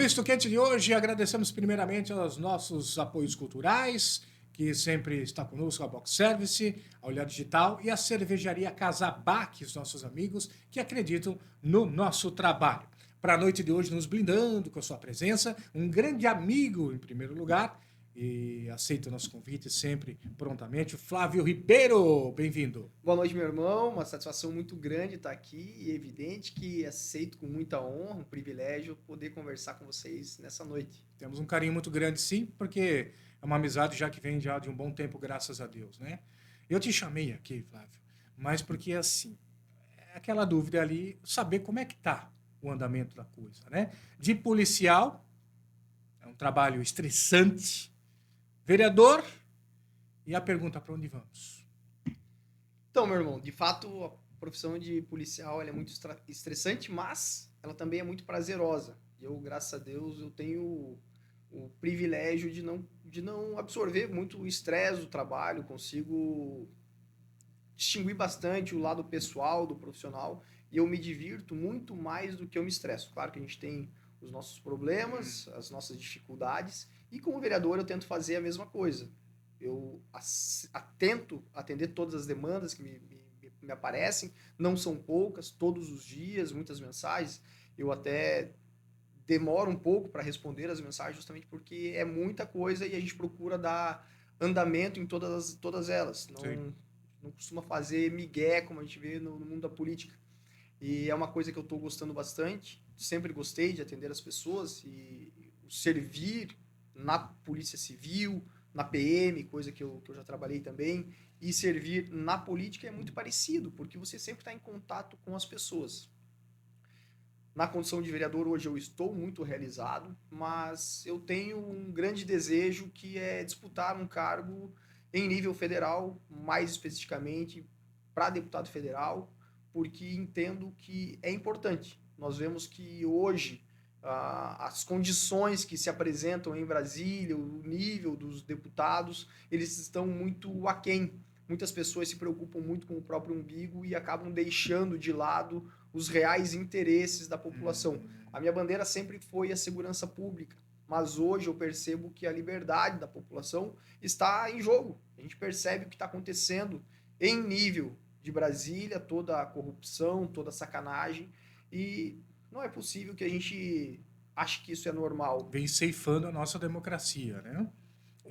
Misto Quente de hoje, agradecemos primeiramente aos nossos apoios culturais, que sempre está conosco, a Box Service, a Olhar Digital e a cervejaria Casabac, os nossos amigos que acreditam no nosso trabalho. Para a noite de hoje, nos blindando com a sua presença, um grande amigo, em primeiro lugar, e aceita o nosso convite sempre prontamente, o Flávio Ribeiro. Bem-vindo. Boa noite, meu irmão. Uma satisfação muito grande estar aqui e evidente que aceito com muita honra, um privilégio poder conversar com vocês nessa noite. Temos um carinho muito grande, sim, porque é uma amizade já que vem já de um bom tempo, graças a Deus, né? Eu te chamei aqui, Flávio, mas porque assim, é aquela dúvida ali, saber como é que tá o andamento da coisa, né? De policial, é um trabalho estressante, vereador, e a pergunta, para onde vamos? Então, meu irmão, de fato, a profissão de policial ela é muito estressante, mas ela também é muito prazerosa. Eu, graças a Deus, eu tenho o privilégio de não absorver muito o estresse do trabalho, consigo distinguir bastante o lado pessoal do profissional e eu me divirto muito mais do que eu me estresso. Claro que a gente tem os nossos problemas, as nossas dificuldades e como vereador eu tento fazer a mesma coisa. Eu tento atender todas as demandas que me aparecem, não são poucas, todos os dias, muitas mensagens. Eu até demoro um pouco para responder as mensagens justamente porque é muita coisa e a gente procura dar andamento em todas elas. Não costuma fazer migué, como a gente vê no mundo da política. E é uma coisa que eu estou gostando bastante. Sempre gostei de atender as pessoas e servir na Polícia Civil, na PM, coisa que eu já trabalhei também, e servir na política é muito parecido, porque você sempre está em contato com as pessoas. Na condição de vereador, hoje eu estou muito realizado, mas eu tenho um grande desejo que é disputar um cargo em nível federal, mais especificamente para deputado federal, porque entendo que é importante. Nós vemos que hoje as condições que se apresentam em Brasília, o nível dos deputados, eles estão muito aquém. Muitas pessoas se preocupam muito com o próprio umbigo e acabam deixando de lado os reais interesses da população. A minha bandeira sempre foi a segurança pública, mas hoje eu percebo que a liberdade da população está em jogo. A gente percebe o que está acontecendo em nível de Brasília, toda a corrupção, toda a sacanagem, e não é possível que a gente ache que isso é normal. Vem ceifando a nossa democracia, né?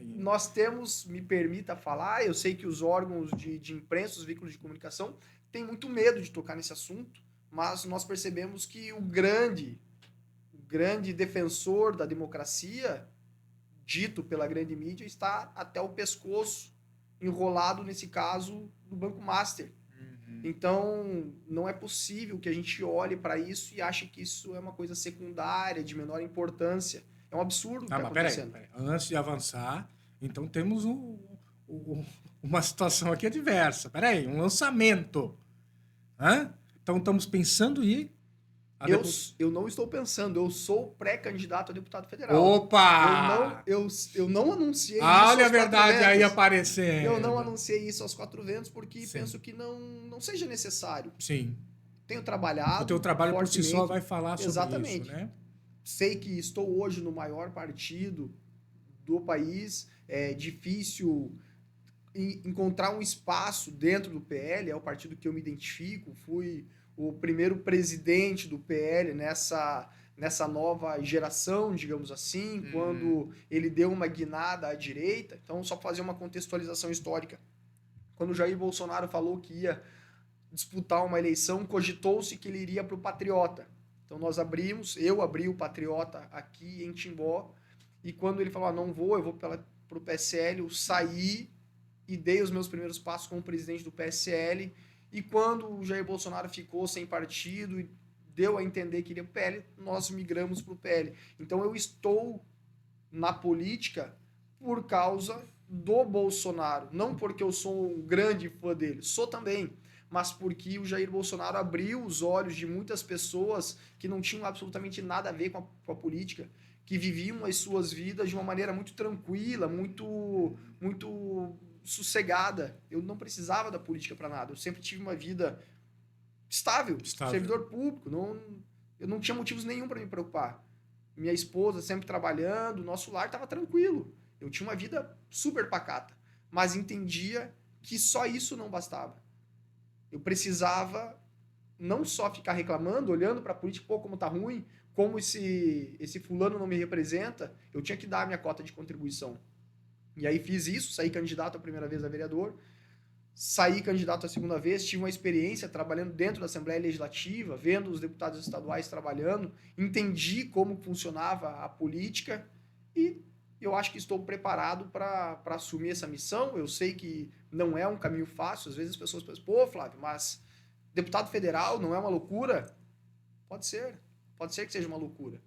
Nós temos, me permita falar, eu sei que os órgãos de imprensa, os veículos de comunicação, têm muito medo de tocar nesse assunto, mas nós percebemos que o grande defensor da democracia, dito pela grande mídia, está até o pescoço, enrolado, nesse caso, do Banco Master. Então, não é possível que a gente olhe para isso e ache que isso é uma coisa secundária, de menor importância. É um absurdo o que está acontecendo. Peraí. Antes de avançar, então temos uma situação aqui adversa. Peraí, um lançamento. Hã? Então estamos pensando em... Eu não estou pensando, eu sou pré-candidato a deputado federal. Opa! Eu não anunciei isso Olha aos a verdade 4 aí ventos. aparecendo. Eu não anunciei isso aos 4 ventos porque Sim. penso que não seja necessário. Sim. Tenho trabalhado. O teu trabalho por si só vai falar sobre Exatamente. isso, né? Sei que estou hoje no maior partido do país. É difícil encontrar um espaço dentro do PL, é o partido que eu me identifico. Fui o primeiro presidente do PL nessa nova geração, digamos assim, quando ele deu uma guinada à direita. Então, só para fazer uma contextualização histórica, quando o Jair Bolsonaro falou que ia disputar uma eleição, cogitou-se que ele iria para o Patriota. Então, eu abri o Patriota aqui em Timbó, e quando ele falou, não vou, eu vou para o PSL, eu saí e dei os meus primeiros passos como presidente do PSL. E quando o Jair Bolsonaro ficou sem partido e deu a entender que iria para o PL, nós migramos para o PL. Então eu estou na política por causa do Bolsonaro. Não porque eu sou um grande fã dele, sou também, mas porque o Jair Bolsonaro abriu os olhos de muitas pessoas que não tinham absolutamente nada a ver com a política, que viviam as suas vidas de uma maneira muito tranquila, muito sossegada. Eu não precisava da política para nada. Eu sempre tive uma vida estável. Servidor público. Eu não tinha motivos nenhum para me preocupar. minha esposa sempre trabalhando, nosso lar estava tranquilo. Eu tinha uma vida super pacata, mas entendia que só isso não bastava. Eu precisava não só ficar reclamando, olhando para a política, pô, como tá ruim, como esse fulano não me representa, eu tinha que dar a minha cota de contribuição. E aí fiz isso, saí candidato a primeira vez a vereador, saí candidato a segunda vez, tive uma experiência trabalhando dentro da Assembleia Legislativa, vendo os deputados estaduais trabalhando, entendi como funcionava a política e eu acho que estou preparado para assumir essa missão. Eu sei que não é um caminho fácil, às vezes as pessoas pensam, pô, Flávio, mas deputado federal não é uma loucura? Pode ser que seja uma loucura.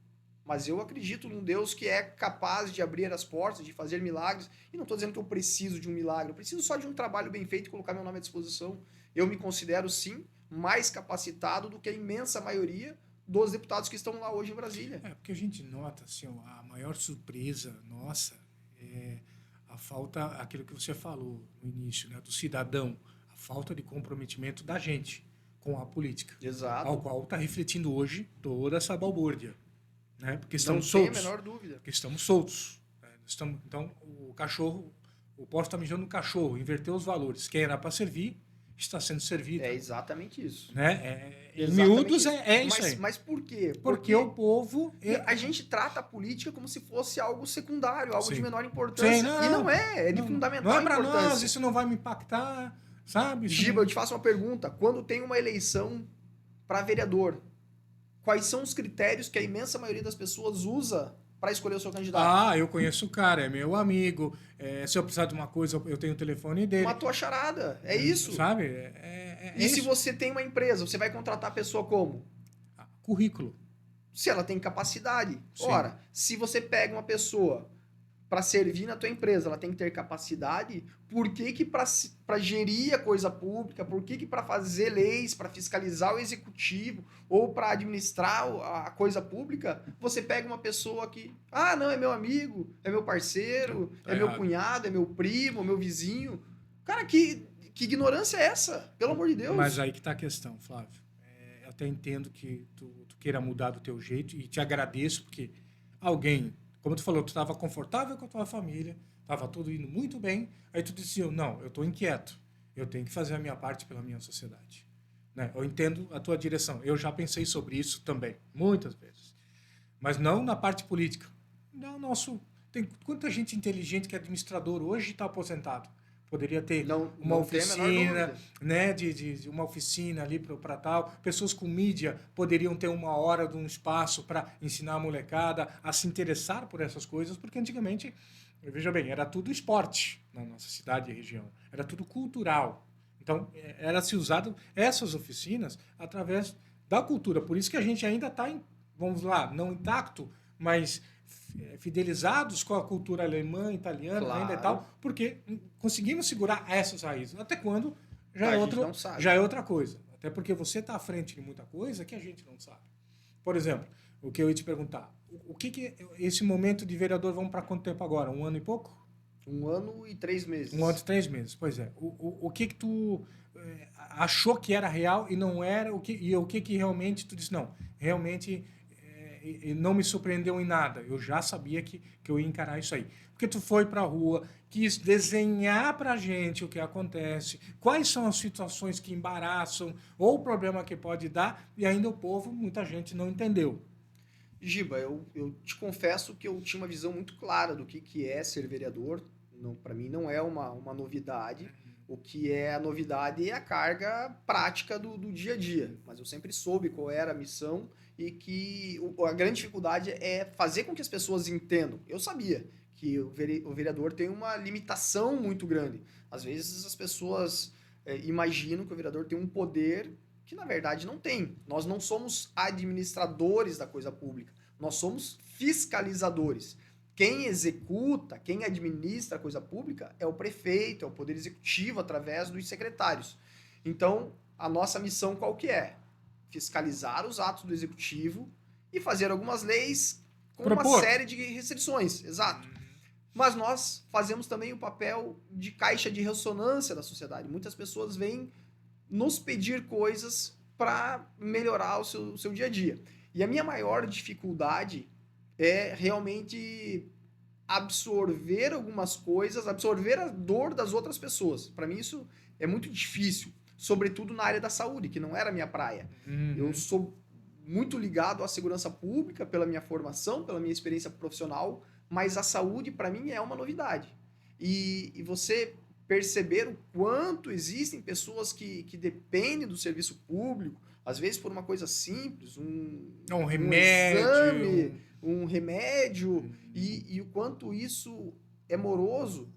Mas eu acredito num Deus que é capaz de abrir as portas, de fazer milagres. E não estou dizendo que eu preciso de um milagre. Eu preciso só de um trabalho bem feito e colocar meu nome à disposição. Eu me considero, sim, mais capacitado do que a imensa maioria dos deputados que estão lá hoje em Brasília. Porque a gente nota, assim, a maior surpresa nossa é a falta, aquilo que você falou no início, né, do cidadão, a falta de comprometimento da gente com a política. Exato. Ao qual está refletindo hoje toda essa balbúrdia. Né? Porque Não estamos tem a soltos. menor dúvida. Porque estamos soltos. Né? Então, o cachorro, o poste está mijando no cachorro, inverteu os valores. Quem era para servir, está sendo servido. É exatamente isso. Né? Em Exatamente miúdos é isso aí. Mas por quê? Porque o povo... A gente trata a política como se fosse algo secundário, algo Sim. de menor importância. Sim, não, e não é de fundamental não é para importância. nós, isso não vai me impactar, sabe? Giba, eu te faço uma pergunta. Quando tem uma eleição para vereador, quais são os critérios que a imensa maioria das pessoas usa para escolher o seu candidato? Eu conheço o cara, é meu amigo. Se eu precisar de uma coisa, eu tenho o telefone dele. Matou a charada. É isso. Sabe? E se você tem uma empresa, você vai contratar a pessoa como? Currículo. Se ela tem capacidade. Sim. Ora, se você pega uma pessoa para servir na tua empresa, ela tem que ter capacidade, por que para gerir a coisa pública, por que para fazer leis, para fiscalizar o executivo ou para administrar a coisa pública, você pega uma pessoa que, não, é meu amigo, é meu parceiro, é meu cunhado, é meu primo, meu vizinho. Cara, que ignorância é essa? Pelo amor de Deus. Mas aí que está a questão, Flávio. Eu até entendo que tu queira mudar do teu jeito e te agradeço porque alguém... Como tu falou, tu estava confortável com a tua família, estava tudo indo muito bem, aí tu disse, não, eu estou inquieto, eu tenho que fazer a minha parte pela minha sociedade. Né? Eu entendo a tua direção, eu já pensei sobre isso também, muitas vezes. Mas não na parte política. Tem quanta gente inteligente que é administrador hoje está aposentado. Poderia ter uma oficina, né, de uma oficina ali para tal. Pessoas com mídia poderiam ter uma hora de um espaço para ensinar a molecada a se interessar por essas coisas, porque antigamente, veja bem, era tudo esporte na nossa cidade e região. Era tudo cultural. Então, era-se usado essas oficinas através da cultura. Por isso que a gente ainda está, vamos lá, não intacto, mas... fidelizados com a cultura alemã, italiana, claro. Ainda e tal, porque conseguimos segurar essas raízes. Até quando já é outra coisa. Até porque você está à frente de muita coisa que a gente não sabe. Por exemplo, o que eu ia te perguntar, o que esse momento de vereador, vamos para quanto tempo agora? 1 ano e pouco? 1 ano e 3 meses. 1 ano e 3 meses, pois é. O que tu achou que era real e não era, e o que realmente tu disse, não, realmente... E não me surpreendeu em nada. Eu já sabia que eu ia encarar isso aí. Porque tu foi para a rua, quis desenhar para a gente o que acontece, quais são as situações que embaraçam, ou o problema que pode dar, e ainda o povo, muita gente não entendeu. Giba, eu te confesso que eu tinha uma visão muito clara do que é ser vereador. Para mim não é uma novidade. O que é a novidade é a carga prática do dia a dia. Mas eu sempre soube qual era a missão e que a grande dificuldade é fazer com que as pessoas entendam. Eu sabia que o vereador tem uma limitação muito grande. Às vezes as pessoas imaginam que o vereador tem um poder que na verdade não tem. Nós não somos administradores da coisa pública, nós somos fiscalizadores. Quem executa, quem administra a coisa pública é o prefeito, é o poder executivo através dos secretários. Então, a nossa missão qual que é? Fiscalizar os atos do executivo e fazer algumas leis com uma série de restrições. Exato. Mas nós fazemos também o papel de caixa de ressonância da sociedade. Muitas pessoas vêm nos pedir coisas para melhorar o seu dia a dia. E a minha maior dificuldade é realmente absorver algumas coisas, absorver a dor das outras pessoas. Para mim isso é muito difícil, sobretudo na área da saúde, que não era a minha praia. Eu sou muito ligado à segurança pública pela minha formação, pela minha experiência profissional, mas a saúde para mim é uma novidade. E você perceber o quanto existem pessoas que dependem do serviço público, às vezes por uma coisa simples, Um remédio, exame, um remédio, e o quanto isso é moroso.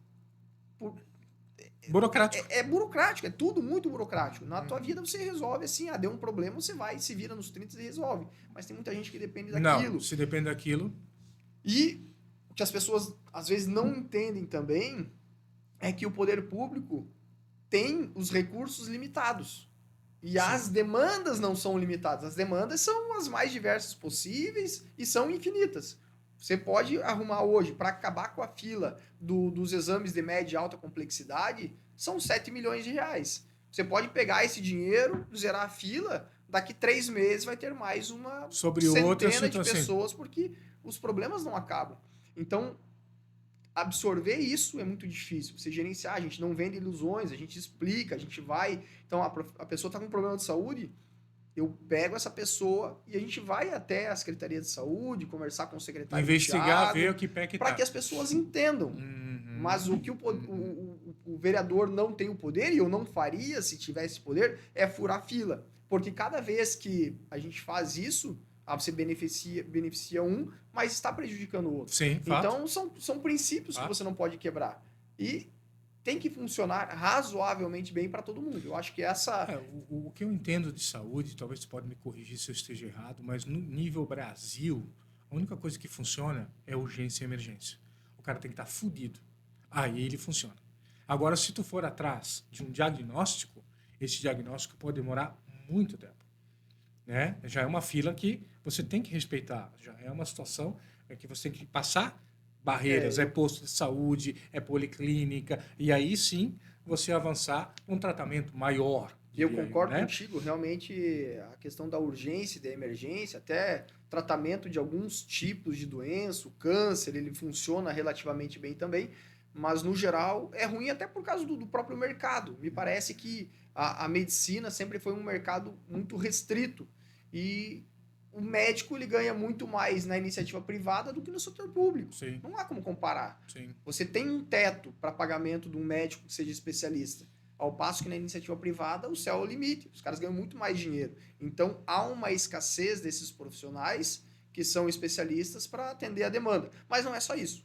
Burocrático. É burocrático, é tudo muito burocrático. Na tua vida você resolve assim, deu um problema, você vai, se vira nos 30 e resolve. Mas tem muita gente que depende daquilo. Não, se depende daquilo. E o que as pessoas às vezes não entendem também é que o poder público tem os recursos limitados. E as demandas não são limitadas. As demandas são as mais diversas possíveis e são infinitas. Você pode arrumar hoje, para acabar com a fila dos exames de média e alta complexidade, são 7 milhões de reais. Você pode pegar esse dinheiro, zerar a fila, daqui 3 meses vai ter mais uma centena de pessoas, porque os problemas não acabam. Então, absorver isso é muito difícil. Você gerenciar, a gente não vende ilusões, a gente explica, a gente vai... Então, a pessoa está com um problema de saúde, eu pego essa pessoa e a gente vai até a Secretaria de Saúde, conversar com o secretário investigar, ver o que pé que para que as pessoas entendam. Mas o que o vereador não tem o poder, e eu não faria se tivesse poder, é furar fila. Porque cada vez que a gente faz isso, você beneficia um, mas está prejudicando o outro. Sim, então, são princípios que você não pode quebrar. E tem que funcionar razoavelmente bem para todo mundo. Eu acho que essa... o que eu entendo de saúde, talvez você pode me corrigir se eu esteja errado, mas no nível Brasil, a única coisa que funciona é urgência e emergência. O cara tem que estar fudido. Aí ele funciona. Agora, se tu for atrás de um diagnóstico, esse diagnóstico pode demorar muito tempo. Né? Já é uma fila que você tem que respeitar. Já é uma situação que você tem que passar barreiras. É posto de saúde, é policlínica. E aí sim você avançar um tratamento maior. Eu concordo contigo. Realmente a questão da urgência e da emergência, até tratamento de alguns tipos de doença, o câncer, ele funciona relativamente bem também. Mas, no geral, é ruim até por causa do próprio mercado. Me parece que a medicina sempre foi um mercado muito restrito. E o médico ele ganha muito mais na iniciativa privada do que no setor público. Sim. Não há como comparar. Sim. Você tem um teto para pagamento de um médico que seja especialista. Ao passo que na iniciativa privada o céu é o limite. Os caras ganham muito mais dinheiro. Então, há uma escassez desses profissionais que são especialistas para atender a demanda. Mas não é só isso.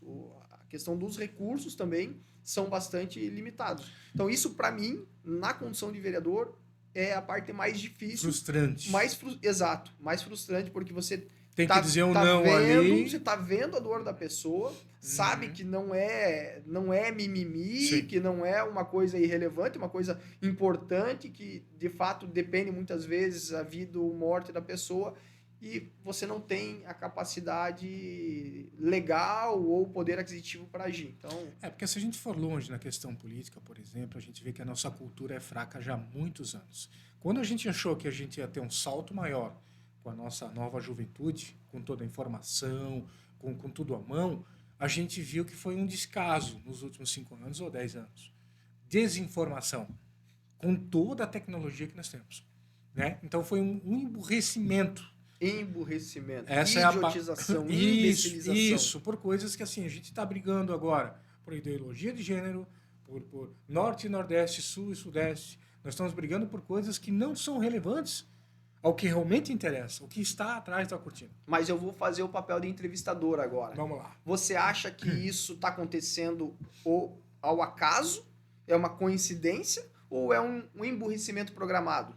A questão dos recursos também são bastante limitados. Então, isso, para mim, na condição de vereador, é a parte mais difícil. Frustrante. Exato. Mais frustrante, porque você tem que dizer um não ali. Você está vendo a dor da pessoa, sabe que não é mimimi, Sim. que não é uma coisa irrelevante, uma coisa importante, que de fato depende muitas vezes a vida ou morte da pessoa, e você não tem a capacidade legal ou poder aquisitivo para agir. Então... porque se a gente for longe na questão política, por exemplo, a gente vê que a nossa cultura é fraca já há muitos anos. Quando a gente achou que a gente ia ter um salto maior com a nossa nova juventude, com toda a informação, com tudo à mão, a gente viu que foi um descaso nos últimos 5 anos ou 10 anos. Desinformação, com toda a tecnologia que nós temos. Né? Então foi um emburrecimento. Essa idiotização, imbecilização. Isso, por coisas que assim, a gente está brigando agora por ideologia de gênero, por norte, nordeste, sul e sudeste. Nós estamos brigando por coisas que não são relevantes ao que realmente interessa, o que está atrás da cortina. Mas eu vou fazer o papel de entrevistador agora. Vamos lá. Você acha que isso está acontecendo ao acaso? É uma coincidência? Ou é um emburrecimento programado?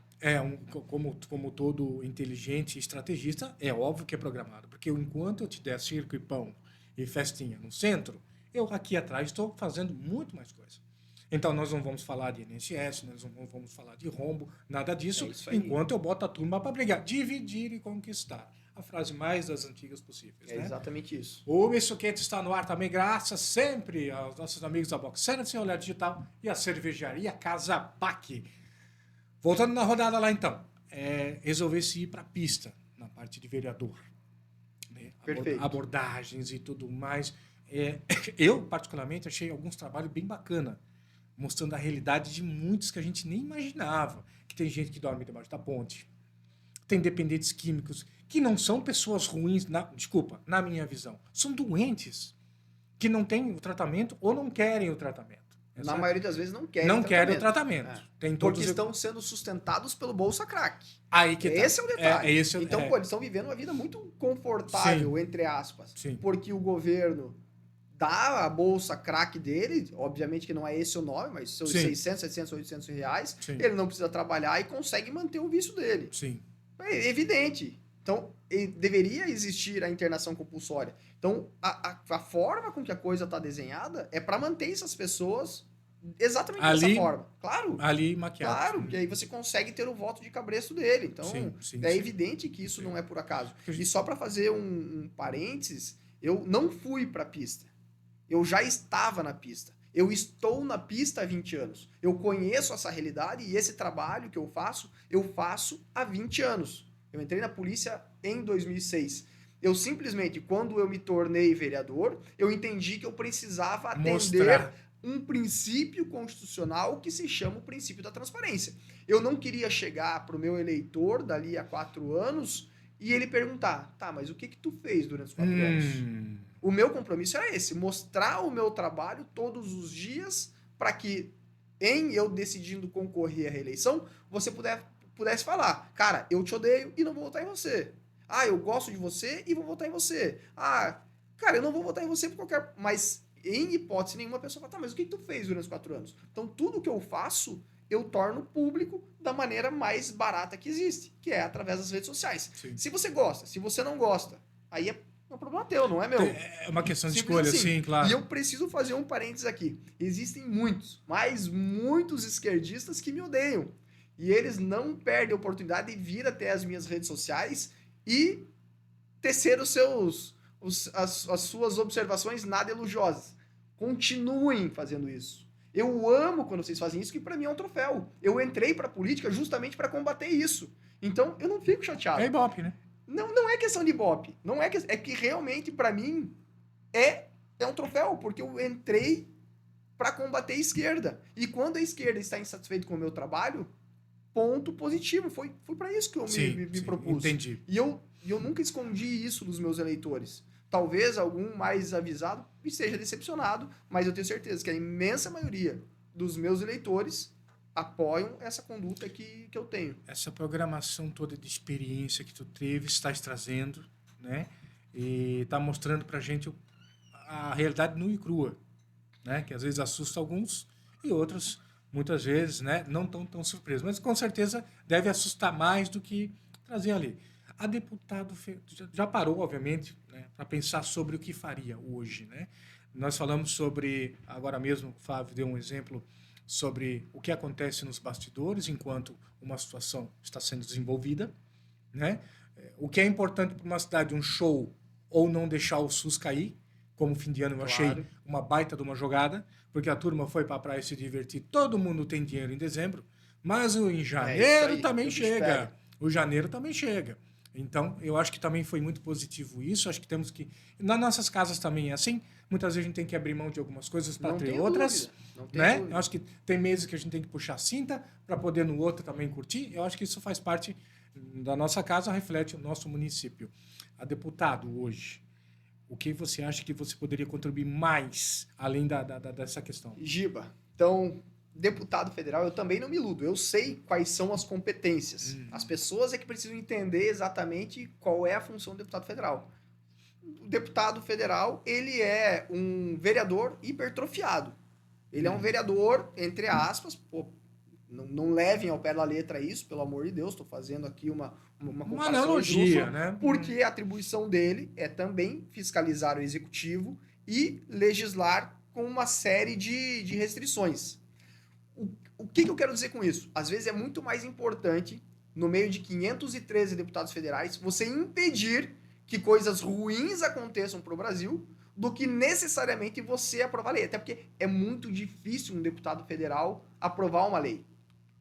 Como todo inteligente estrategista, é óbvio que é programado. Porque enquanto eu te der circo e pão e festinha no centro, eu aqui atrás estou fazendo muito mais coisa. Então, nós não vamos falar de INSS, nós não vamos falar de rombo, nada disso, enquanto eu boto a turma para brigar. Dividir e conquistar. A frase mais das antigas possíveis. É exatamente isso. O Missuquete está no ar também, graças sempre aos nossos amigos da Box Service, Olhar Digital e a cervejaria Casa Baque. Voltando na rodada lá, então. Resolver se ir para a pista, na parte de vereador. Né? Perfeito. abordagens e tudo mais. Eu, particularmente, achei alguns trabalhos bem bacana, mostrando a realidade de muitos que a gente nem imaginava. Que tem gente que dorme debaixo da ponte, tem dependentes químicos, que não são pessoas ruins, desculpa, na minha visão. São doentes que não têm o tratamento ou não querem o tratamento. Na maioria das vezes não querem não querem o tratamento. Tem porque estão sendo sustentados pelo Bolsa Crack. Aí que esse é o detalhe. Então, é. Pô, eles estão vivendo uma vida muito confortável, Sim. entre aspas. Sim. Porque o governo dá a Bolsa Crack dele, obviamente que não é esse o nome, mas são 600, 700, 800 reais. Sim. Ele não precisa trabalhar e consegue manter o vício dele. Sim. É evidente. Então, deveria existir a internação compulsória. Então, a forma com que a coisa está desenhada é para manter essas pessoas exatamente dessa forma. Claro. Ali maquiado. Claro, que aí você consegue ter o voto de cabresto dele. Então, é evidente que isso não é por acaso. E só para fazer um parênteses, eu não fui para a pista. Eu já estava na pista. Eu estou na pista há 20 anos. Eu conheço essa realidade e esse trabalho que eu faço há 20 anos. Eu entrei na polícia em 2006. Eu simplesmente, quando eu me tornei vereador, eu entendi que eu precisava atender um princípio constitucional que se chama o princípio da transparência. Eu não queria chegar para o meu eleitor dali a 4 anos e ele perguntar, tá, mas o que tu fez durante os 4 anos? O meu compromisso era esse, mostrar o meu trabalho todos os dias para que, em eu decidindo concorrer à reeleição, você pudesse falar, cara, eu te odeio e não vou votar em você. Ah, eu gosto de você e vou votar em você. Ah, cara, eu não vou votar em você por qualquer... Mas, em hipótese nenhuma, a pessoa fala, tá, mas o que tu fez durante os 4 anos? Então, tudo que eu faço, eu torno público da maneira mais barata que existe, que é através das redes sociais. Sim. Se você gosta, se você não gosta, aí é um problema teu, não é meu. É uma questão de Simples escolha, assim. sim, claro. E eu preciso fazer um parênteses aqui. Existem muitos, mas muitos esquerdistas que me odeiam. E eles não perdem a oportunidade de vir até as minhas redes sociais e tecer as suas observações nada elogiosas. Continuem fazendo isso. Eu amo quando vocês fazem isso, que pra mim é um troféu. Eu entrei pra política justamente pra combater isso. Então, eu não fico chateado. É Ibope, né? Não é questão de Ibope. Não é que realmente, pra mim, é um troféu, porque eu entrei pra combater a esquerda. E quando a esquerda está insatisfeita com o meu trabalho, ponto positivo. Foi pra isso que eu me propus. Entendi. E eu nunca escondi isso dos meus eleitores. Talvez algum mais avisado esteja decepcionado, mas eu tenho certeza que a imensa maioria dos meus eleitores apoiam essa conduta que eu tenho. Essa programação toda de experiência que tu teve, estás trazendo, né? E está mostrando pra gente a realidade nua e crua, né? Que às vezes assusta alguns e outros, muitas vezes, né? Não tão surpresos. Mas com certeza deve assustar mais do que trazer ali. A deputada já parou, obviamente, né, para pensar sobre o que faria hoje, né? Nós falamos sobre, agora mesmo, o Flávio deu um exemplo sobre o que acontece nos bastidores enquanto uma situação está sendo desenvolvida, né? O que é importante para uma cidade, um show, ou não deixar o SUS cair, como fim de ano eu achei uma baita de uma jogada, porque a turma foi para a praia se divertir, todo mundo tem dinheiro em dezembro, mas em janeiro também chega. O janeiro também chega. Então, eu acho que também foi muito positivo isso. Acho que temos que... Nas nossas casas também é assim. Muitas vezes a gente tem que abrir mão de algumas coisas para ter outras. Né? Eu acho que tem meses que a gente tem que puxar a cinta para poder no outro também curtir. Eu acho que isso faz parte da nossa casa, reflete o nosso município. A deputado, hoje, o que você acha que você poderia contribuir mais, além dessa questão? Giba, então... Deputado federal, eu também não me iludo. Eu sei quais são as competências. As pessoas é que precisam entender exatamente qual é a função do deputado federal. O deputado federal, ele é um vereador hipertrofiado. Ele é um vereador, entre aspas, não levem ao pé da letra isso, pelo amor de Deus, estou fazendo aqui uma comparação analogia, né? Porque a atribuição dele é também fiscalizar o executivo e legislar com uma série de restrições. O que eu quero dizer com isso? Às vezes é muito mais importante, no meio de 513 deputados federais, você impedir que coisas ruins aconteçam para o Brasil do que necessariamente você aprovar a lei. Até porque é muito difícil um deputado federal aprovar uma lei.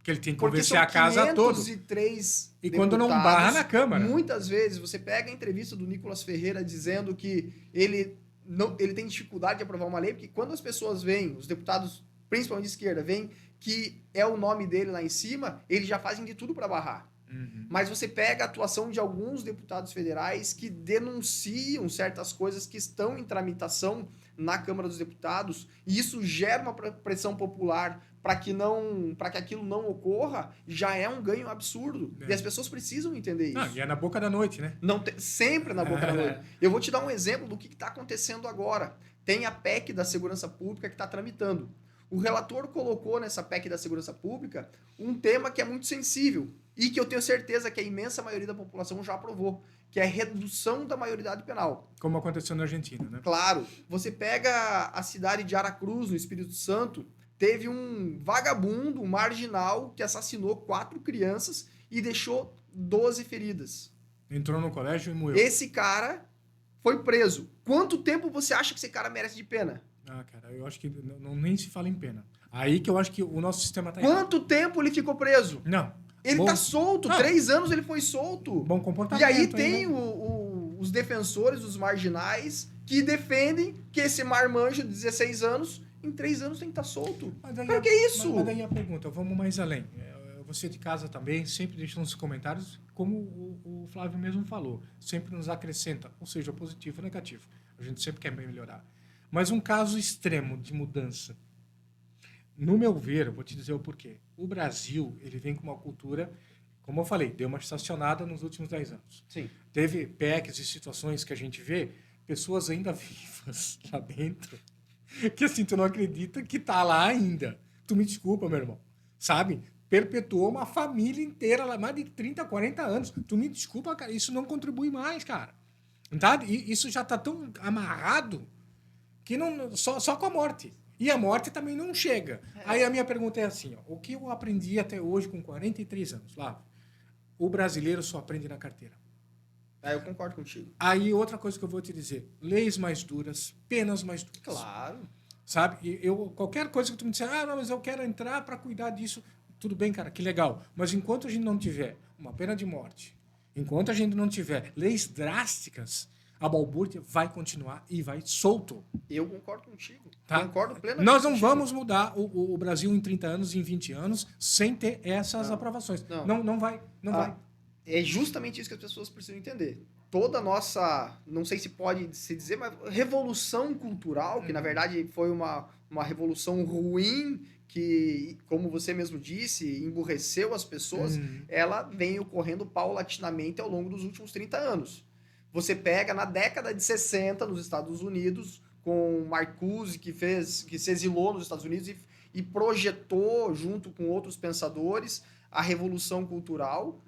Porque ele tem que Porque convencer são a casa toda. 503 E quando não barra na Câmara. Muitas vezes você pega a entrevista do Nicolas Ferreira dizendo que ele tem dificuldade de aprovar uma lei, porque quando as pessoas veem, os deputados, principalmente de esquerda, veem que é o nome dele lá em cima, eles já fazem de tudo para barrar. Mas você pega a atuação de alguns deputados federais que denunciam certas coisas que estão em tramitação na Câmara dos Deputados, e isso gera uma pressão popular para que aquilo não ocorra, já é um ganho absurdo. E as pessoas precisam entender isso. Não, e é na boca da noite, né? Sempre na boca da noite. Eu vou te dar um exemplo do que está acontecendo agora. Tem a PEC da Segurança Pública que está tramitando. O relator colocou nessa PEC da Segurança Pública um tema que é muito sensível e que eu tenho certeza que a imensa maioria da população já aprovou, que é a redução da maioridade penal. Como aconteceu na Argentina, né? Claro. Você pega a cidade de Aracruz, no Espírito Santo, teve um vagabundo, um marginal, que assassinou 4 crianças e deixou 12 feridas. Entrou no colégio e morreu. Esse cara foi preso. Quanto tempo você acha que esse cara merece de pena? Ah, cara, eu acho que nem se fala em pena. Aí que eu acho que o nosso sistema tá Quanto tempo ele ficou preso? Não. Ele tá solto. 3 anos ele foi solto. Bom comportamento. E aí tem os defensores, os marginais, que defendem que esse marmanjo de 16 anos, em 3 anos tem que estar solto. Mas que é isso? Mas daí a pergunta, vamos mais além. Você de casa também sempre deixa nos comentários, como o Flávio mesmo falou, sempre nos acrescenta, ou seja, positivo ou negativo. A gente sempre quer melhorar. Mas um caso extremo de mudança. No meu ver, eu vou te dizer o porquê. O Brasil, ele vem com uma cultura, como eu falei, deu uma estacionada nos últimos 10 anos. Sim. Teve PECs e situações que a gente vê, pessoas ainda vivas lá dentro, que assim, tu não acredita que tá lá ainda. Tu me desculpa, meu irmão. Sabe? Perpetuou uma família inteira lá, mais de 30, 40 anos. Tu me desculpa, cara. Isso não contribui mais, cara. Tá? E isso já tá tão amarrado que não, só com a morte. E a morte também não chega. Aí a minha pergunta é assim, ó, o que eu aprendi até hoje com 43 anos? Lá, o brasileiro só aprende na carteira. Eu concordo contigo. Aí outra coisa que eu vou te dizer, leis mais duras, penas mais duras. Claro. Sabe? E qualquer coisa que tu me disser, não, mas eu quero entrar para cuidar disso, tudo bem, cara, que legal. Mas enquanto a gente não tiver uma pena de morte, enquanto a gente não tiver leis drásticas, a balbúrdia vai continuar e vai solto. Eu concordo contigo. Tá? Concordo plenamente. Nós não vamos mudar o Brasil em 30 anos, em 20 anos, sem ter essas aprovações. Não vai. É justamente isso que as pessoas precisam entender. Toda a nossa, não sei se pode se dizer, mas revolução cultural, que na verdade foi uma revolução ruim, que, como você mesmo disse, emburreceu as pessoas, ela vem ocorrendo paulatinamente ao longo dos últimos 30 anos. Você pega na década de 60, nos Estados Unidos, com Marcuse, que se exilou nos Estados Unidos e projetou, junto com outros pensadores, a Revolução Cultural.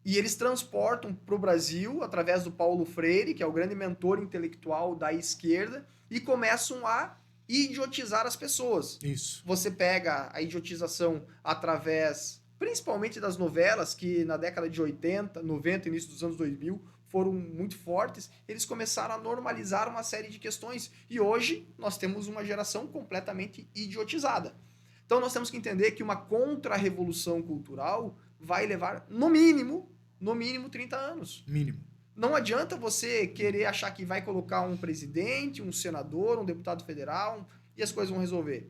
E eles transportam para o Brasil, através do Paulo Freire, que é o grande mentor intelectual da esquerda, e começam a idiotizar as pessoas. Isso. Você pega a idiotização através, principalmente das novelas, que na década de 80, 90, início dos anos 2000, foram muito fortes, eles começaram a normalizar uma série de questões. E hoje nós temos uma geração completamente idiotizada. Então nós temos que entender que uma contra-revolução cultural vai levar, no mínimo 30 anos. Mínimo. Não adianta você querer achar que vai colocar um presidente, um senador, um deputado federal e as coisas vão resolver.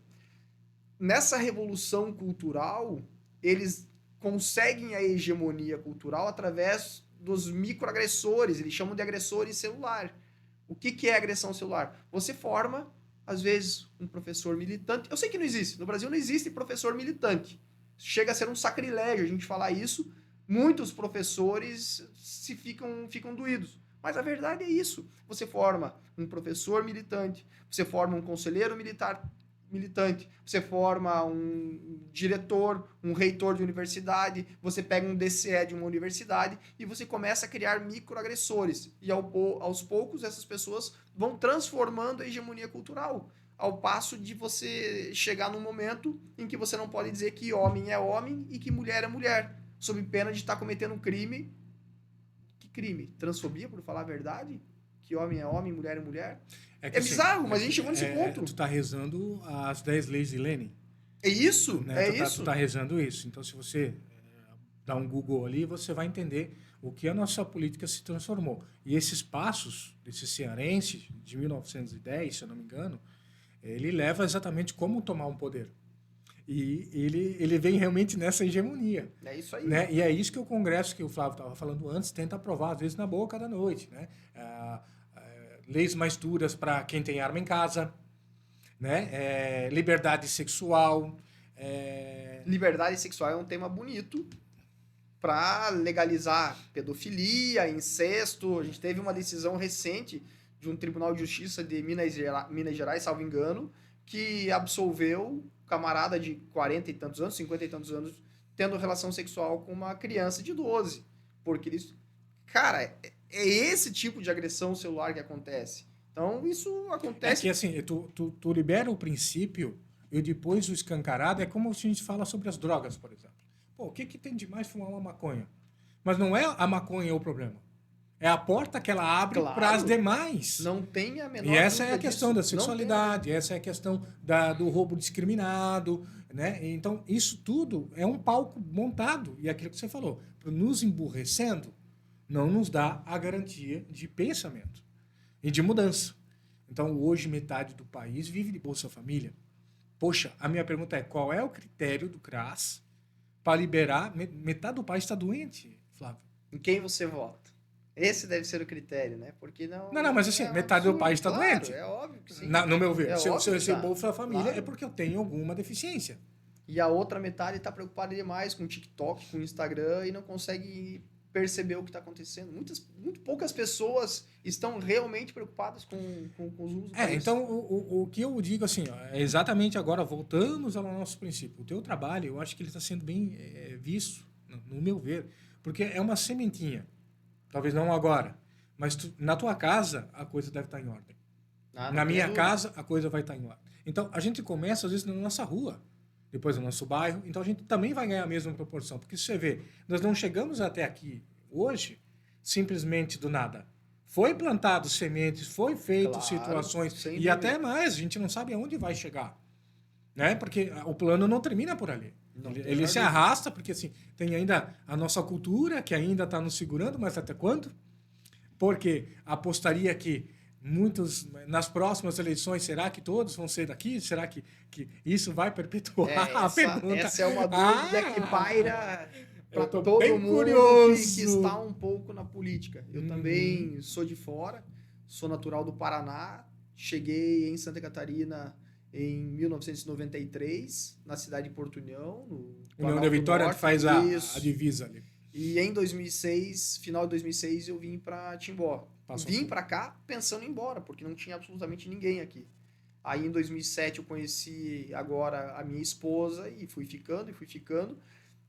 Nessa revolução cultural, eles conseguem a hegemonia cultural através dos microagressores, eles chamam de agressores celular. O que é agressão celular? Você forma, às vezes, um professor militante. Eu sei que não existe. No Brasil não existe professor militante. Chega a ser um sacrilégio a gente falar isso. Muitos professores ficam doídos. Mas a verdade é isso. Você forma um professor militante, você forma um conselheiro militante, você forma um diretor, um reitor de universidade, você pega um DCE de uma universidade e você começa a criar microagressores. E aos poucos essas pessoas vão transformando a hegemonia cultural, ao passo de você chegar num momento em que você não pode dizer que homem é homem e que mulher é mulher, sob pena de estar cometendo um crime. Que crime? Transfobia, por falar a verdade? Que homem é homem, mulher é mulher? É bizarro, mas a gente chegou nesse ponto. Tu tá rezando as 10 leis de Lenin. É isso, né? é Tu isso. tá rezando isso. Então, se você dá um Google ali, você vai entender o que a nossa política se transformou. E esses passos desse cearense, de 1910, se eu não me engano, ele leva exatamente como tomar um poder. E ele vem realmente nessa hegemonia. É isso aí. Né? E é isso que o Congresso, que o Flávio estava falando antes, tenta aprovar, às vezes, na boca da noite. Né? Leis mais duras para quem tem arma em casa, né? Liberdade sexual. Liberdade sexual é um tema bonito para legalizar pedofilia, incesto. A gente teve uma decisão recente de um Tribunal de Justiça de Minas Gerais, salvo engano, que absolveu camarada de 40 e tantos anos, 50 e tantos anos, tendo relação sexual com uma criança de 12. Porque eles... Cara, é esse tipo de agressão celular que acontece. Então, isso acontece... É que assim, tu libera o princípio e depois o escancarado é como se a gente fala sobre as drogas, por exemplo. Pô, o que tem de mais fumar uma maconha? Mas não é a maconha o problema. É a porta que ela abre para as demais. Não tem a menor E essa é a dúvida questão disso. da sexualidade, essa é a questão do roubo discriminado, né? Então, isso tudo é um palco montado. E aquilo que você falou, nos emburrecendo, não nos dá a garantia de pensamento e de mudança. Então, hoje, metade do país vive de Bolsa Família. Poxa, a minha pergunta é, qual é o critério do CRAS para liberar? Metade do país está doente, Flávio. Em quem você vota? Esse deve ser o critério, né? Porque não... Não, mas assim, metade do país está doente. É óbvio que sim. No meu ver, se eu Bolsa Família claro. é porque eu tenho alguma deficiência. E a outra metade está preocupada demais com o TikTok, com o Instagram e não consegue perceber o que está acontecendo. Muito poucas pessoas estão realmente preocupadas com os usos. Então o que eu digo assim, ó, é exatamente agora, voltamos ao nosso princípio. O teu trabalho, eu acho que ele está sendo bem visto, no meu ver, porque é uma sementinha. Talvez não agora, mas na tua casa a coisa deve estar em ordem. Na minha casa a coisa vai estar em ordem. Então a gente começa às vezes na nossa rua, depois no nosso bairro, então a gente também vai ganhar a mesma proporção, porque se você vê, nós não chegamos até aqui hoje simplesmente do nada. Foi plantado sementes, foi feito situações e até mais, a gente não sabe aonde vai chegar, né? Porque o plano não termina por ali. Ele se arrasta porque assim, tem ainda a nossa cultura que ainda está nos segurando, mas até quando? Porque apostaria que muitos, nas próximas eleições, será que todos vão ser daqui? Será que isso vai perpetuar a pergunta? Essa é uma dúvida que paira para todo mundo curioso. Que está um pouco na política. Eu também sou de fora, sou natural do Paraná, cheguei em Santa Catarina em 1993, na cidade de Porto União, no União da Vitória, Norte, que faz a divisa ali. E em 2006, final de 2006, eu vim para Timbó. Vim para cá pensando em ir embora, porque não tinha absolutamente ninguém aqui. Aí em 2007 eu conheci agora a minha esposa e fui ficando.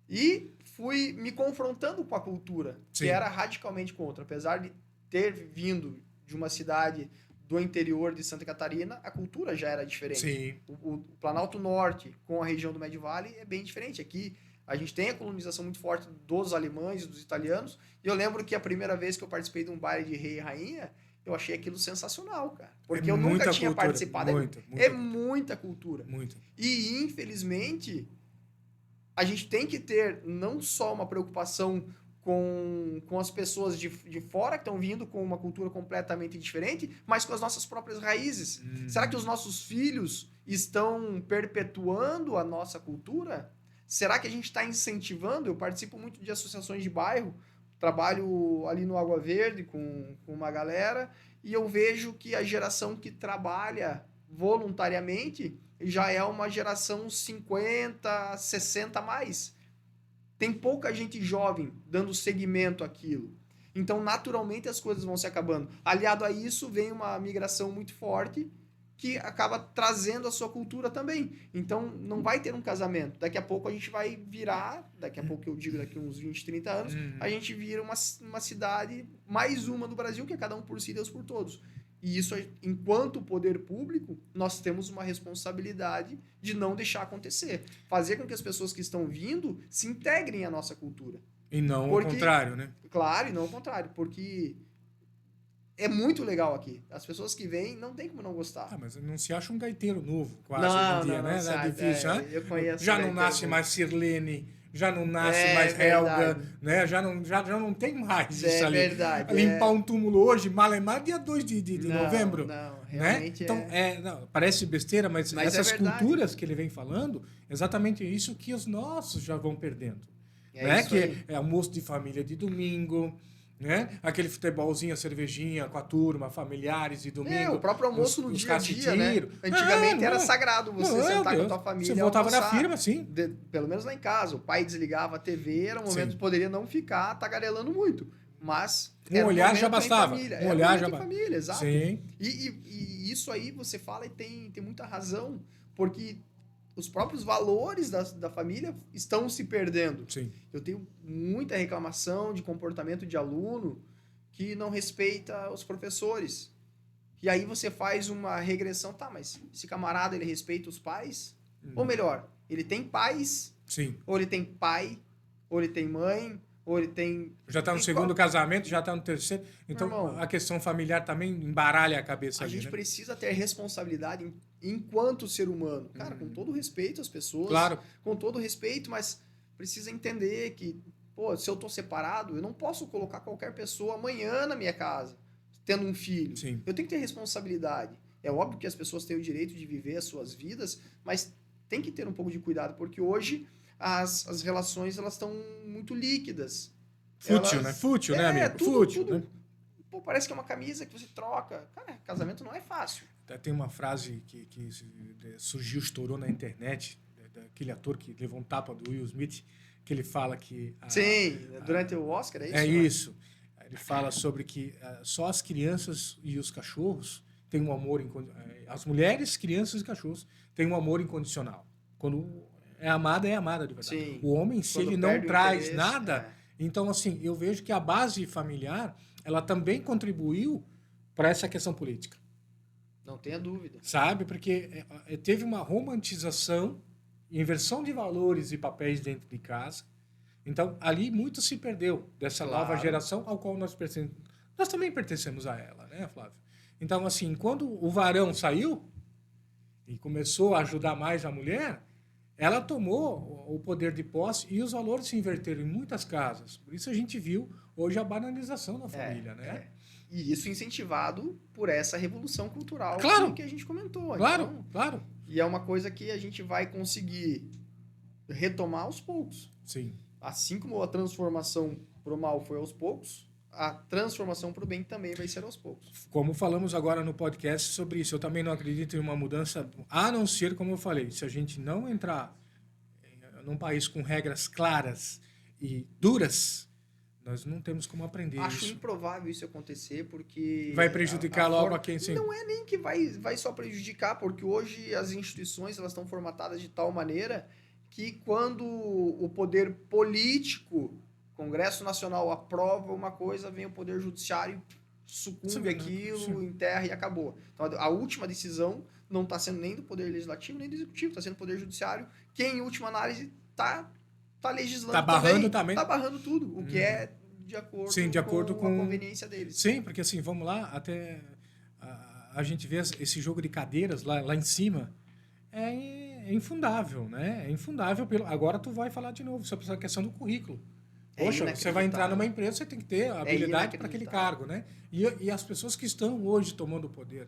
E fui me confrontando com a cultura, que era radicalmente contra. Apesar de ter vindo de uma cidade do interior de Santa Catarina, a cultura já era diferente. Sim. O Planalto Norte com a região do Médio Vale é bem diferente. Aqui a gente tem a colonização muito forte dos alemães e dos italianos. E eu lembro que a primeira vez que eu participei de um baile de rei e rainha, eu achei aquilo sensacional, cara. Porque eu nunca tinha participado. Muita cultura. Muita. E, infelizmente, a gente tem que ter não só uma preocupação com as pessoas de fora que estão vindo com uma cultura completamente diferente, mas com as nossas próprias raízes. Será que os nossos filhos estão perpetuando a nossa cultura? Será que a gente está incentivando? Eu participo muito de associações de bairro, trabalho ali no Água Verde com uma galera, e eu vejo que a geração que trabalha voluntariamente já é uma geração 50, 60 a mais. Tem pouca gente jovem dando seguimento àquilo. Então, naturalmente, as coisas vão se acabando. Aliado a isso, vem uma migração muito forte que acaba trazendo a sua cultura também. Então, não vai ter um casamento. Daqui a pouco a gente vai virar, daqui a pouco eu digo daqui uns 20, 30 anos, a gente vira uma cidade, mais uma do Brasil, que é cada um por si, Deus por todos. E isso, enquanto poder público, nós temos uma responsabilidade de não deixar acontecer. Fazer com que as pessoas que estão vindo se integrem à nossa cultura. E não o contrário, né? Claro, e não o contrário. Porque é muito legal aqui. As pessoas que vêm não tem como não gostar. Ah, mas não se acha um gaiteiro novo, quase, Não, hoje em dia, não, né? não se É acha. difícil, né? Eu conheço Já não gaiteiro nasce novo. mais Sirlene, já não nasce É mais Helga, verdade. né? Já não tem mais Isso isso é ali. verdade. Limpar um túmulo hoje, malemar, dia 2 de Não, novembro. não, Né? realmente Então, não, parece besteira, mas Mas é essas verdade. culturas que ele vem falando, exatamente isso que os nossos já vão perdendo. É Né? isso Que aí. é almoço de família de domingo, né? Aquele futebolzinho, a cervejinha com a turma, familiares de domingo. O próprio almoço no os dia a dia, né? cacetiro. Antigamente era Não. sagrado você Meu sentar com a Deus. tua família Você e voltava da almoçar. firma, sim. Pelo menos lá em casa. O pai desligava a TV, era um momento Sim. que poderia não ficar tagarelando muito. Mas Um era olhar momento já em bastava. família. Um Era olhar momento já em bastava. família, exato. Sim. E isso aí você fala e tem muita razão, porque os próprios valores da família estão se perdendo. Sim. Eu tenho muita reclamação de comportamento de aluno que não respeita os professores. E aí você faz uma regressão, tá, mas esse camarada, ele respeita os pais? Ou melhor, ele tem pais, Sim. ou ele tem pai, ou ele tem mãe, ou ele tem... Já está no tem segundo qual- casamento, já está no terceiro. Então, Meu irmão, a questão familiar também embaralha a cabeça A ali, gente né? precisa ter responsabilidade enquanto ser humano. Cara, com todo respeito às pessoas, Claro. com todo respeito, mas precisa entender que, pô, se eu tô separado, eu não posso colocar qualquer pessoa amanhã na minha casa, tendo um filho. Sim. Eu tenho que ter responsabilidade. É óbvio que as pessoas têm o direito de viver as suas vidas, mas tem que ter um pouco de cuidado, porque hoje as relações elas estão muito líquidas. Fútil, né? Fútil, né, amigo? Fútil, né? Pô, parece que é uma camisa que você troca. Cara, casamento não é fácil. Tem uma frase que surgiu, estourou na internet, daquele ator que levou um tapa do Will Smith, que ele fala que... Sim, durante o Oscar, é isso? É né? isso. Ele fala sobre que só as crianças e os cachorros têm um amor... As mulheres, crianças e cachorros têm um amor incondicional. Quando é amada de verdade. Sim. O homem, se Quando ele não perde o traz interesse, nada... Então, assim, eu vejo que a base familiar, ela também contribuiu para essa questão política. Não tenha dúvida. Sabe? Porque teve uma romantização, inversão de valores e papéis dentro de casa. Então, ali muito se perdeu dessa nova geração ao qual nós pertencemos. Nós também pertencemos a ela, né, Flávio? Então, assim, quando o varão saiu e começou a ajudar mais a mulher, ela tomou o poder de posse e os valores se inverteram em muitas casas. Por isso a gente viu hoje a banalização da família, né? E isso incentivado por essa revolução cultural Claro. que a gente comentou. Claro, Então, claro. e é uma coisa que a gente vai conseguir retomar aos poucos. Sim. Assim como a transformação pro mal foi aos poucos, a transformação pro bem também vai ser aos poucos. Como falamos agora no podcast sobre isso, eu também não acredito em uma mudança, a não ser, como eu falei, se a gente não entrar num país com regras claras e duras, nós não temos como aprender Acho isso. improvável isso acontecer, porque... Vai prejudicar logo a quem... Sim. Não é nem que vai só prejudicar, porque hoje as instituições elas estão formatadas de tal maneira que quando o poder político, Congresso Nacional, aprova uma coisa, vem o Poder Judiciário, sucumbe aquilo, enterra e acabou. Então a última decisão não está sendo nem do Poder Legislativo, nem do Executivo, está sendo do Poder Judiciário, que em última análise está legislando também. Está barrando tudo, o que é de acordo, sim, de acordo com a conveniência deles. Sim, porque assim, vamos lá, até a gente vê esse jogo de cadeiras lá em cima, é infundável, né? É infundável. Agora tu vai falar de novo sobre essa questão do currículo. Poxa, você vai entrar numa empresa, você tem que ter a habilidade para aquele cargo, né? E as pessoas que estão hoje tomando o poder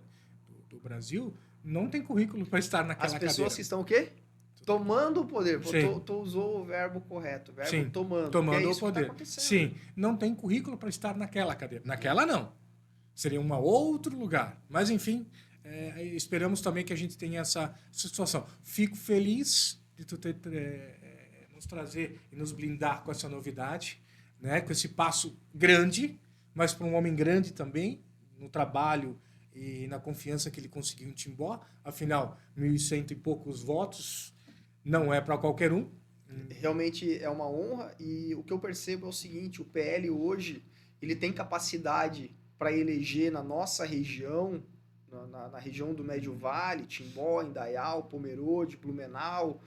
do Brasil não têm currículo para estar naquela cadeira. As pessoas que estão o quê? Tomando o poder. Tu usou o verbo correto. O verbo sim, tomando. Tomando é o poder. Sim, não tem currículo para estar naquela cadeira. Naquela não. Seria um outro lugar. Mas, enfim, esperamos também que a gente tenha essa situação. Fico feliz de tu ter... nos trazer e nos blindar com essa novidade, né? Com esse passo grande, mas para um homem grande também, no trabalho e na confiança que ele conseguiu em Timbó. Afinal, 1.100 e poucos votos não é para qualquer um. Realmente é uma honra e o que eu percebo é o seguinte, o PL hoje ele tem capacidade para eleger na nossa região, na região do Médio Vale, Timbó, Indaial, Pomerode, Blumenau,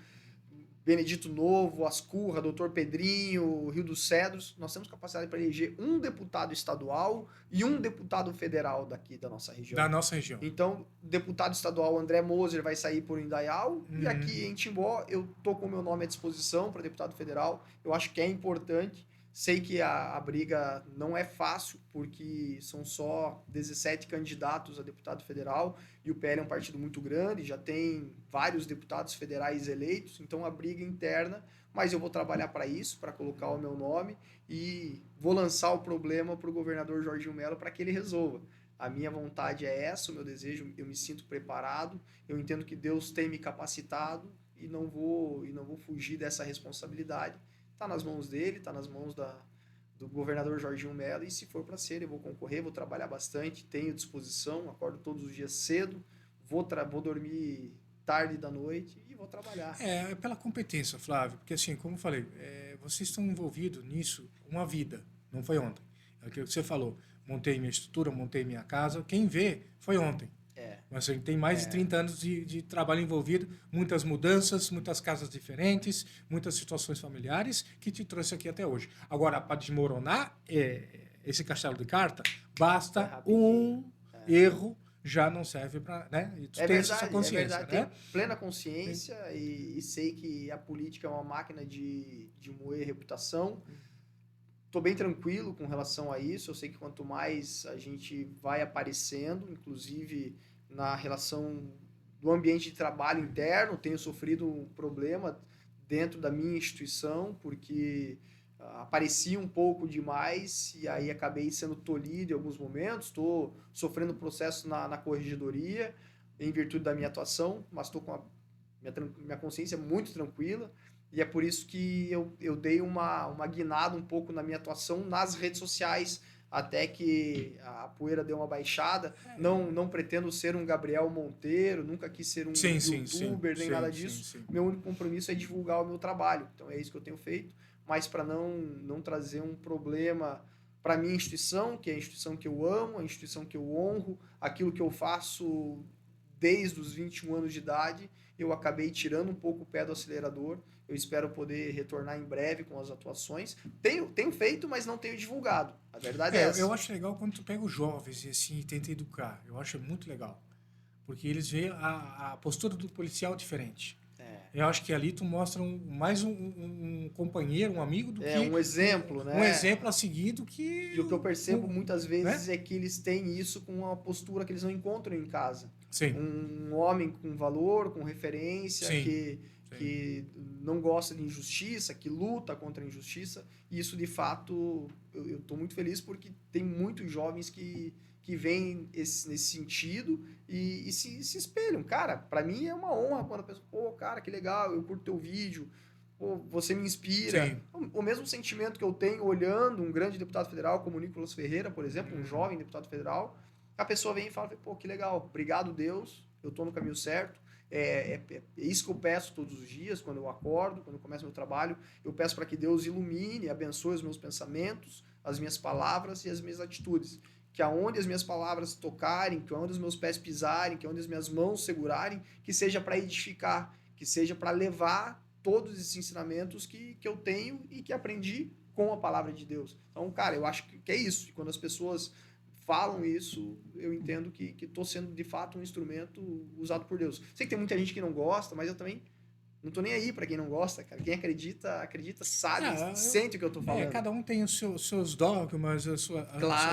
Benedito Novo, Ascurra, Doutor Pedrinho, Rio dos Cedros, nós temos capacidade para eleger um deputado estadual e um deputado federal daqui da nossa região. Da nossa região. Então, deputado estadual André Moser vai sair por Indaial, e aqui em Timbó eu tô com o meu nome à disposição para deputado federal. Eu acho que é importante. Sei que a briga não é fácil, porque são só 17 candidatos a deputado federal, e o PL é um partido muito grande, já tem vários deputados federais eleitos, então a briga interna, mas eu vou trabalhar para isso, para colocar o meu nome, e vou lançar o problema para o governador Jorginho Mello para que ele resolva. A minha vontade é essa, o meu desejo, eu me sinto preparado, eu entendo que Deus tem me capacitado, e não vou fugir dessa responsabilidade. Está nas mãos dele, está nas mãos do governador Jorginho Mello, e se for para ser, eu vou concorrer, vou trabalhar bastante, tenho disposição, acordo todos os dias cedo, vou dormir tarde da noite e vou trabalhar. É pela competência, Flávio, porque assim, como eu falei, vocês estão envolvidos nisso uma vida, não foi ontem. É aquilo que você falou, montei minha estrutura, montei minha casa, quem vê foi ontem. Mas a gente tem mais de 30 anos de trabalho envolvido, muitas mudanças, muitas casas diferentes, muitas situações familiares que te trouxe aqui até hoje. Agora, para desmoronar esse castelo de carta, basta um erro, já não serve para... Né? E tu tem essa consciência. É verdade, né? tenho plena consciência e sei que a política é uma máquina de moer reputação. Estou bem tranquilo com relação a isso. Eu sei que quanto mais a gente vai aparecendo, inclusive na relação do ambiente de trabalho interno, tenho sofrido um problema dentro da minha instituição, porque apareci um pouco demais e aí acabei sendo tolhido em alguns momentos. Estou sofrendo processo na corregedoria em virtude da minha atuação, mas estou com a minha consciência muito tranquila. E é por isso que eu dei uma guinada um pouco na minha atuação nas redes sociais, até que a poeira deu uma baixada. Não pretendo ser um Gabriel Monteiro, nunca quis ser um youtuber, nem nada disso. Meu único compromisso é divulgar o meu trabalho. Então é isso que eu tenho feito, mas para não trazer um problema para a minha instituição, que é a instituição que eu amo, a instituição que eu honro, aquilo que eu faço desde os 21 anos de idade, eu acabei tirando um pouco o pé do acelerador. Eu espero poder retornar em breve com as atuações. Tenho feito, mas não tenho divulgado. A verdade é essa. Eu acho legal quando tu pega os jovens e assim, tenta educar. Eu acho muito legal. Porque eles veem a postura do policial diferente. Eu acho que ali tu mostra mais um companheiro, um amigo do que... um exemplo, né? Um exemplo a seguir do que... E o que eu percebo muitas vezes é que eles têm isso com uma postura que eles não encontram em casa. Sim. Um homem com valor, com referência, que não gosta de injustiça, que luta contra a injustiça. E isso, de fato, eu estou muito feliz porque tem muitos jovens que vêm nesse sentido e se espelham. Cara, para mim é uma honra quando a pessoa, pô, cara, que legal, eu curto teu vídeo, pô, você me inspira. Sim. O mesmo sentimento que eu tenho olhando um grande deputado federal como o Nicolas Ferreira, por exemplo, um jovem deputado federal, a pessoa vem e fala, pô, que legal, obrigado Deus, eu estou no caminho certo. É isso que eu peço todos os dias, quando eu acordo, quando eu começo meu trabalho, eu peço para que Deus ilumine, abençoe os meus pensamentos, as minhas palavras e as minhas atitudes. Que aonde as minhas palavras tocarem, que aonde os meus pés pisarem, que aonde as minhas mãos segurarem, que seja para edificar, que seja para levar todos esses ensinamentos que eu tenho e que aprendi com a palavra de Deus. Então, cara, eu acho que é isso. E quando as pessoas falam isso, eu entendo que estou sendo, de fato, um instrumento usado por Deus. Sei que tem muita gente que não gosta, mas eu também não tô nem aí para quem não gosta, cara. Quem acredita, sabe, sente o que eu tô falando. Cada um tem os seus dogmas, as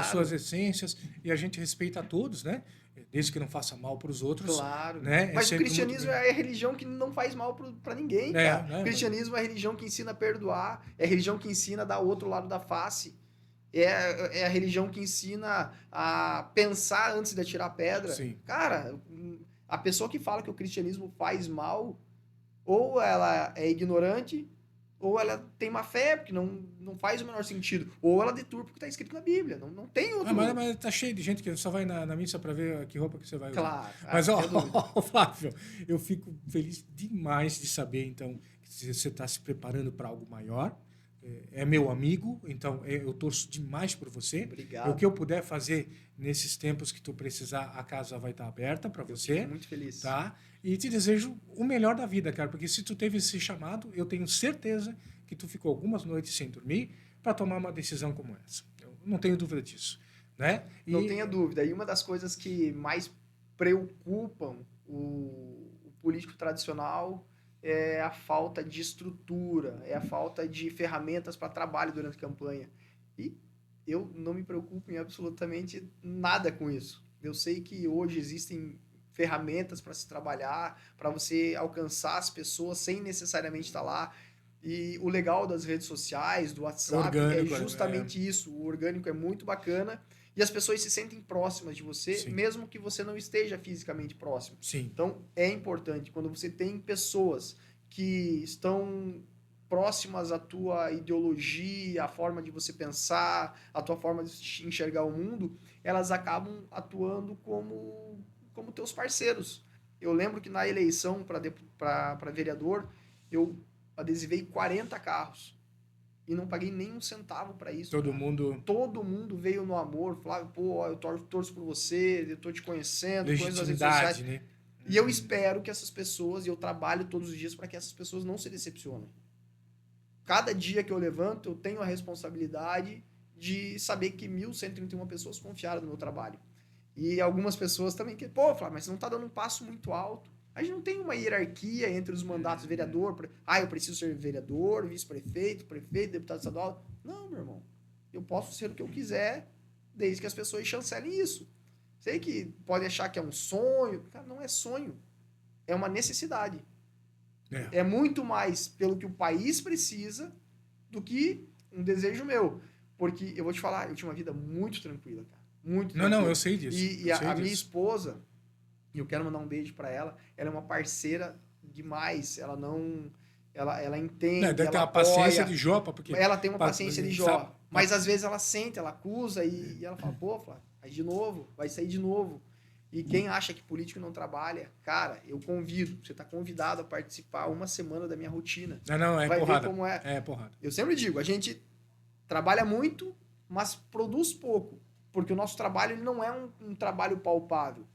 suas essências, e a gente respeita a todos, né? Desde que não faça mal para os outros. Claro. Né? Mas o cristianismo é a religião que não faz mal para ninguém, cara. Né? O cristianismo é a religião que ensina a perdoar, é a religião que ensina a dar o outro lado da face. É a religião que ensina a pensar antes de atirar pedra. Sim. Cara, a pessoa que fala que o cristianismo faz mal, ou ela é ignorante, ou ela tem má fé, porque não faz o menor sentido. Ou ela deturpa o que está escrito na Bíblia. Não tem outro... Mas tá cheio de gente que só vai na missa para ver que roupa que você vai usar. Claro. Mas, Flávio, eu fico feliz demais de saber, então, que você está se preparando para algo maior, é meu amigo, então eu torço demais por você. Obrigado. O que eu puder fazer nesses tempos que tu precisar, a casa vai estar aberta para você. Fico muito feliz. Tá? E te desejo o melhor da vida, cara, porque se tu teve esse chamado, eu tenho certeza que tu ficou algumas noites sem dormir para tomar uma decisão como essa. Eu não tenho dúvida disso, né? Não tenha dúvida. E uma das coisas que mais preocupam o político tradicional é a falta de estrutura, é a falta de ferramentas para trabalho durante a campanha. E eu não me preocupo em absolutamente nada com isso. Eu sei que hoje existem ferramentas para se trabalhar, para você alcançar as pessoas sem necessariamente estar lá. E o legal das redes sociais, do WhatsApp, Orgânico, é justamente isso. O orgânico é muito bacana e as pessoas se sentem próximas de você, Sim. mesmo que você não esteja fisicamente próximo. Sim. Então, é importante quando você tem pessoas que estão próximas à tua ideologia, à forma de você pensar, à tua forma de enxergar o mundo, elas acabam atuando como teus parceiros. Eu lembro que na eleição para vereador, eu adesivei 40 carros e não paguei nem um centavo para isso. Todo mundo veio no amor, falava, pô, eu torço por você, eu tô te conhecendo, coisas das redes legitimidade, sociais. né? E eu espero que essas pessoas, e eu trabalho todos os dias para que essas pessoas não se decepcionem. Cada dia que eu levanto, eu tenho a responsabilidade de saber que 1.131 pessoas confiaram no meu trabalho. E algumas pessoas também que, pô, Flávio, mas você não está dando um passo muito alto. A gente não tem uma hierarquia entre os mandatos vereador. Eu preciso ser vereador, vice-prefeito, prefeito, deputado estadual. Não, meu irmão. Eu posso ser o que eu quiser, desde que as pessoas chancelem isso. Sei que pode achar que é um sonho. Cara, não é sonho. É uma necessidade. É muito mais pelo que o país precisa do que um desejo meu. Porque, eu vou te falar, eu tinha uma vida muito tranquila, cara. Muito tranquila. Não, eu sei disso. E a minha esposa, e eu quero mandar um beijo pra ela, ela é uma parceira demais. Ela não... Ela entende, deve ela ter uma apoia. Paciência de Jó, porque... Ela tem uma paciência de Jó. Sabe? Mas às vezes ela sente, ela acusa e ela fala, pô, Flávio, vai de novo, vai sair de novo. E quem acha que político não trabalha, cara, eu convido. Você está convidado a participar uma semana da minha rotina. Não, é vai porrada. Ver como é. É porrada. Eu sempre digo, a gente trabalha muito, mas produz pouco. Porque o nosso trabalho ele não é um trabalho palpável.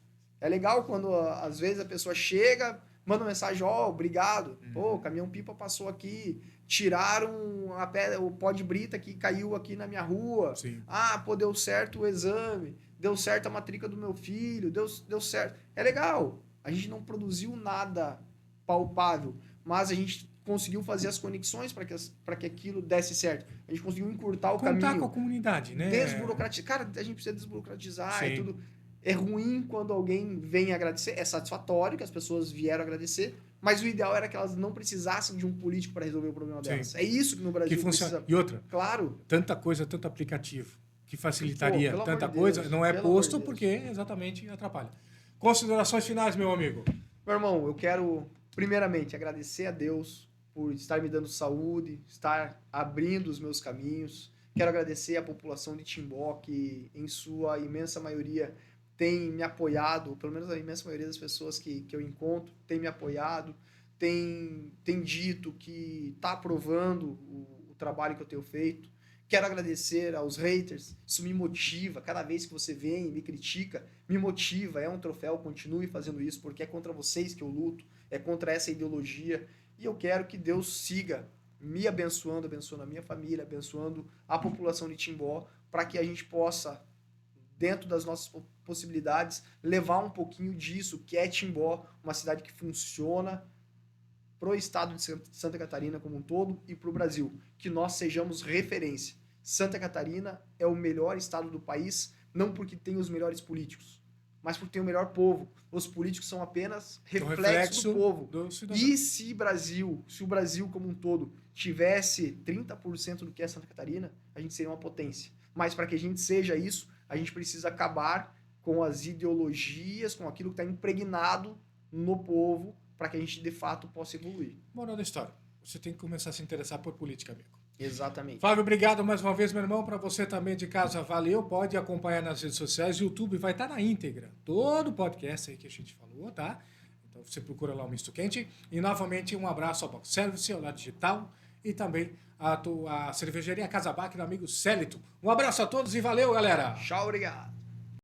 É legal quando, às vezes, a pessoa chega, manda uma mensagem, obrigado. Pô, o caminhão-pipa passou aqui, tiraram a pedra, o pó de brita que caiu aqui na minha rua. Sim. Pô, deu certo o exame, deu certo a matrícula do meu filho, deu certo. É legal. A gente não produziu nada palpável, mas a gente conseguiu fazer as conexões para que aquilo desse certo. A gente conseguiu encurtar o caminho. Contar com a comunidade, né? Desburocratizar. Cara, a gente precisa desburocratizar Sim. e tudo. É ruim quando alguém vem agradecer. É satisfatório que as pessoas vieram agradecer, mas o ideal era que elas não precisassem de um político para resolver o problema delas. Sim. É isso que no Brasil que funciona. precisa. E outra, Claro. tanta coisa, tanto aplicativo que facilitaria Pelo tanta amor de coisa, Deus, não é pelo posto amor de Deus. porque exatamente atrapalha. Considerações finais, meu amigo. Meu irmão, eu quero primeiramente agradecer a Deus por estar me dando saúde, estar abrindo os meus caminhos. Quero agradecer à população de Timbó que, em sua imensa maioria, tem me apoiado, pelo menos a imensa maioria das pessoas que eu encontro tem me apoiado, tem dito que está aprovando o trabalho que eu tenho feito. Quero agradecer aos haters, isso me motiva, cada vez que você vem e me critica, me motiva, é um troféu, continue fazendo isso, porque é contra vocês que eu luto, é contra essa ideologia, e eu quero que Deus siga me abençoando, abençoando a minha família, abençoando a população de Timbó, para que a gente possa, dentro das nossas possibilidades, levar um pouquinho disso, que é Timbó, uma cidade que funciona para o estado de Santa Catarina como um todo e para o Brasil, que nós sejamos referência. Santa Catarina é o melhor estado do país, não porque tem os melhores políticos, mas porque tem o melhor povo. Os políticos são apenas reflexo do povo. E se o Brasil como um todo tivesse 30% do que é Santa Catarina, a gente seria uma potência. Mas para que a gente seja isso, a gente precisa acabar com as ideologias, com aquilo que está impregnado no povo, para que a gente, de fato, possa evoluir. Moral da história. Você tem que começar a se interessar por política, amigo. Exatamente. Flávio, obrigado mais uma vez, meu irmão. Para você também de casa, valeu. Pode acompanhar nas redes sociais. O YouTube vai estar na íntegra. Todo o podcast aí que a gente falou, tá? Então você procura lá o Misto Quente. E novamente um abraço ao Box Service, ao Lado Digital e também a cervejaria Casa Bach do amigo Célito. Um abraço a todos e valeu, galera! Tchau, obrigado.